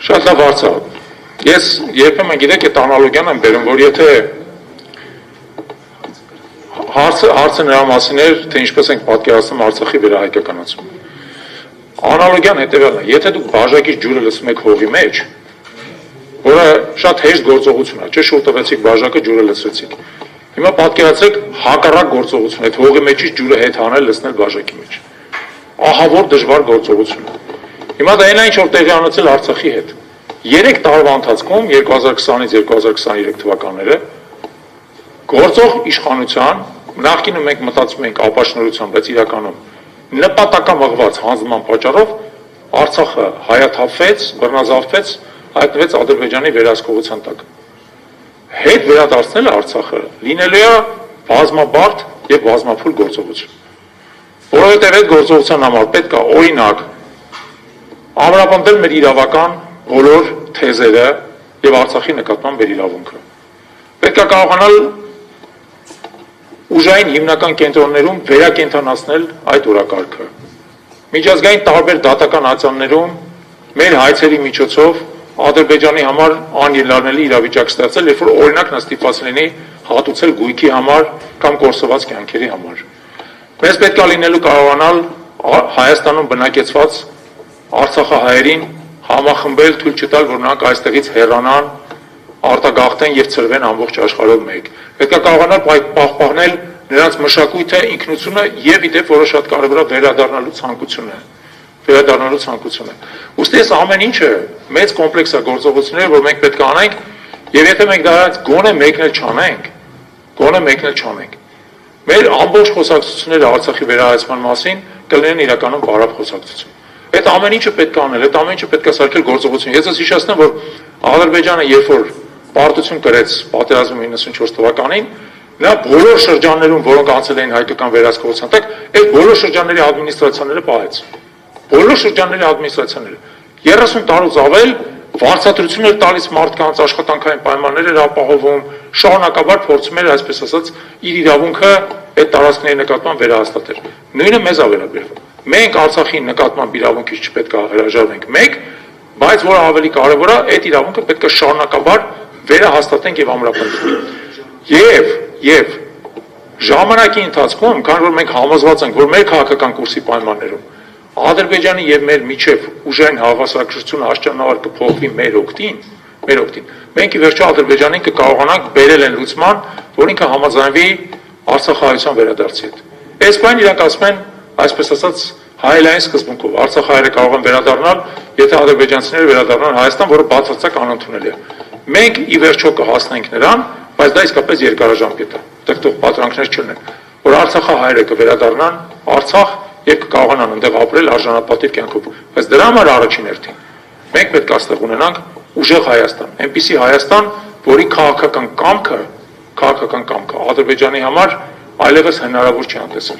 Շատ լավ հարց է։ Ես երբեմն գիտեք այդ անալոգիան եմ բերում, որ եթե հարցը նրա մասին էր, թե ինչպես ենք պատկերացնում Արցախի վերահայկականացումը։ Անալոգիան հետևյալն է, եթե դուք բաժակից ջուրը լցնում եք հողի մեջ, որը շատ հեշտ գործողություն է, չէ՞ շուտ տվեցիք բաժակը, ջուրը լցրեցիք։ Հիմա պատկերացրեք հակառակ գործողություն, այդ հողի մեջից ջուրը հետ հանել, լցնել բաժակի մեջ։ Ահա որ դժվար գործողություն է։ Հիմա դա այն ինչ որ տեղի ունեցել Արցախի հետ։ 3 տարվա ընթացքում 2020-ից 2023 թվականները գործող իշխանության նախկինում մենք մտածում ենք ապաշնորհությամբ, բայց իրականում նպատակամղված հանձնման պատճառով Արցախը հայաթափվեց, բռնազավթվեց, հայտնվեց Ադրբեջանի վերահսկողության տակ։ Հետ վերադարձնելը Արցախը լինելու է բազմաբարդ եւ բազմափուլ գործողություն։ Որովհետեւ այդ գործողության համար պետք է օրինակ ամրապնդել մեր իրավական բոլոր թեզերը եւ Արցախի նկատմամբ մեր իրավունքը։ Պետք է կարողանալ ուժային հիմնական կենտրոններում վերակենդանացնել այդ օրակարգը։ Միջազգային տարբեր դատական ացաններում մեր հայցերի միջոցով Ադրբեջանի համար անելանելի իրավիճակ ստեղծել, երբ որ օրինակ նա ստիպված լինի հատուցել գույքի համար կամ կորսված կյանքերի համար։ Մեզ պետք է լինելու կարողանալ Հայաստանում բնակեցված արցախահայերին համախմբել, թույլ չտալ, որ նրանք այստեղից հեռանան, արտագաղթեն եւ ծրվեն ամբողջ աշխարհով մեկ։ Պետք է կարողանալ պահպանել նրանց մշակույթը, ինքնությունը եւ իդեպ որը շատ կարեւոր է վերադառնալու ցանկությունը։ Ուստի այս ամեն ինչը մեծ կոմպլեքս է գործողություններ, որ մենք պետք է անենք, եւ եթե մենք դրանից գոնե մեկն էլ չանենք, մեր ամբողջ խոսակցությունները Արցախի վերահայեցման մասին կլինեն իրականում բարակ խոսակցություն։ Այդ ամեն ինչը պետք է անել, այդ ամեն ինչը պետք է սարքել գործողություն։ Ես ես հիշեցնեմ, որ Ադրբեջանը երբ որ պարտություն կրեց պատերազմում 94 թվականին, նա բոլոր շրջաններում, որոնք անցել էին հայկական վերահսկողության տակ, այդ բոլոր շրջանների ադմինիստրացիաները պահեց։ Բոլոր շրջանների ադմինիստրացիաները 30 տարուց ավել վարձատրություն էր տալիս մարդկանց, աշխատանքային պայմաններ էր ապահովում, շարունակաբար փորձում էր, այսպես ասած, իր իրավունքը այդ տարածքների նկատմամբ վերահաստատել։ Նույնը մեզ է վերաբերվում։ Մենք Արցախի նկատմամբ իրավունքից չպետք է հրաժարվենք մեկ, բայց որը ավելի կարևոր է, այդ իրավունքը պետք է շարունակաբար վերահաստատենք եւ ամրապնդենք։ Եվ ժամանակի ընթացքում, քանի որ մենք համոզված ենք, որ մեր քաղաքական կուրսի պայմաններում Ադրբեջանի եւ մեր միջև ուժային հավասարակշռությունը աշճանավոր կփոխվի մեր օգտին, մենք ի վերջո Ադրբեջանին կկարողանանք բերել այն լուծման, որ ինքը համաձայնվի Արցախահայության վերադարձի հետ։ Այս բանը իրանք ասում են, այսպես ասած, հայելային սկզբունքով Արցախահայերը կարող են վերադառնալ, եթե ադրբեջանցիները վերադառնան Հայաստան, որը բացարձակ անընդունելի է։ Մենք ի վերջո կհասնենք նրան, բայց դա իսկապես երկարաժամկետ է, այդտեղ պատրանքներ չլինեն, որ Արցախահայերը կվերադառնան Արցախ եւ կկարողանան այնտեղ ապրել արժանապատիվ կյանքով։ Բայց դրա համար առաջին հերթին մենք պետք է այստեղ ունենանք ուժեղ Հայաստան, այնպիսի Հայաստան, որի քաղաքական կամքը Ադրբեջանի համար այլևս հնարավոր չի անտեսել։